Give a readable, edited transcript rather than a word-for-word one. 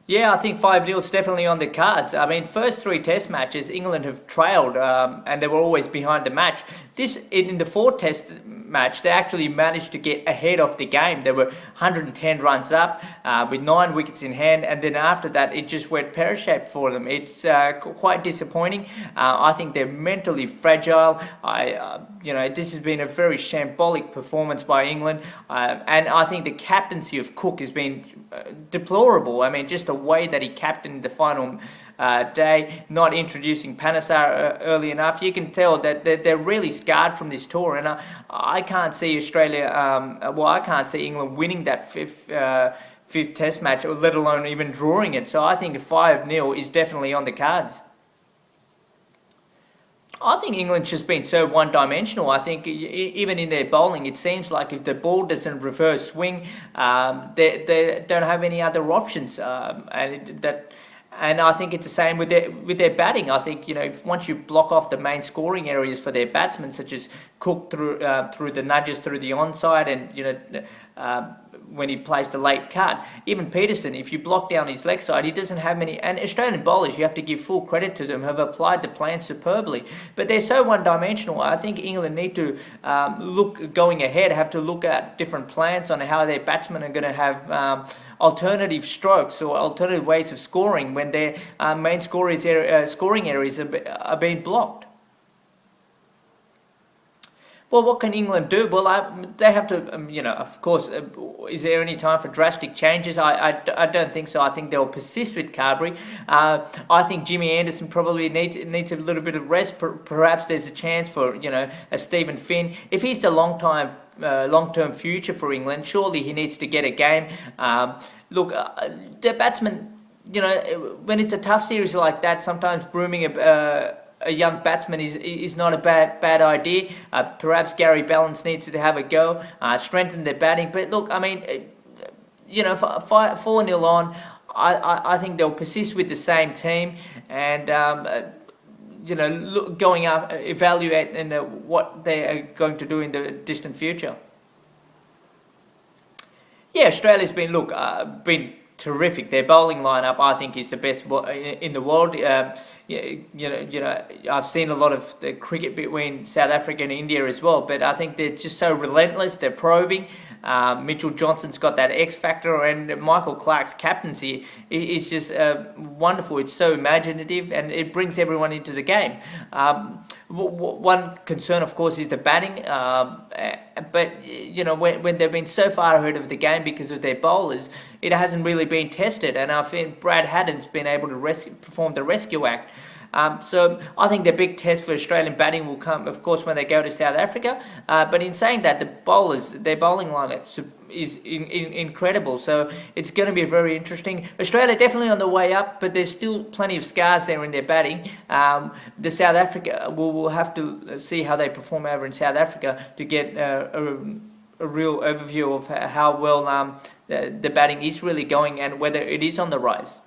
Yeah, I think 5-0 is definitely on the cards. I mean, first three test matches, England have trailed and they were always behind the match. In the fourth test match, they actually managed to get ahead of the game. They were 110 runs up with 9 wickets in hand, and then after that, it just went pear-shaped for them. It's quite disappointing. I think they're mentally fragile. This has been a very shambolic performance by England, and I think the captaincy of Cook has been deplorable. I mean, just the way that he captained the final day, not introducing Panesar early enough, you can tell that they're really scarred from this tour. And I can't see Australia, I can't see England winning that fifth Test match, or let alone even drawing it. So I think 5-0 is definitely on the cards. I think England's just been so one-dimensional. I think even in their bowling, it seems like if the ball doesn't reverse swing, they don't have any other options, and I think it's the same with their batting. I think once you block off the main scoring areas for their batsmen, such as Cook through the nudges through the onside, and when he plays the late cut, even Peterson, if you block down his leg side, he doesn't have many. And Australian bowlers, you have to give full credit to them, have applied the plan superbly. But they're so one-dimensional. I think England need to look going ahead, have to look at different plans on how their batsmen are going to have alternative strokes or alternative ways of scoring when their main scoring areas are being blocked. Well, what can England do? Well, they have to, of course, is there any time for drastic changes? I don't think so. I think they'll persist with Carberry. I think Jimmy Anderson probably needs a little bit of rest. Perhaps there's a chance for, a Stephen Finn. If he's the long-term future for England, surely he needs to get a game. Look, the batsmen, when it's a tough series like that, sometimes grooming a young batsman is not a bad idea. Perhaps Gary Ballance needs to have a go, strengthen their batting. But look, I mean, 4-0 on, I think they'll persist with the same team, and going up, evaluate what they are going to do in the distant future. Yeah, Australia's been terrific. Their bowling lineup, I think, is the best in the world. I've seen a lot of the cricket between South Africa and India as well, but I think they're just so relentless. They're probing. Mitchell Johnson's got that X factor, and Michael Clarke's captaincy is just wonderful. It's so imaginative, and it brings everyone into the game. One concern, of course, is the batting. But when they've been so far ahead of the game because of their bowlers, it hasn't really been tested, and I think Brad Haddin's been able to perform the rescue act. So I think the big test for Australian batting will come, of course, when they go to South Africa. But in saying that, their bowling lineup is incredible. So it's going to be very interesting. Australia definitely on the way up, but there's still plenty of scars there in their batting. The South Africa, we'll have to see how they perform over in South Africa to get a real overview of how well the batting is really going and whether it is on the rise.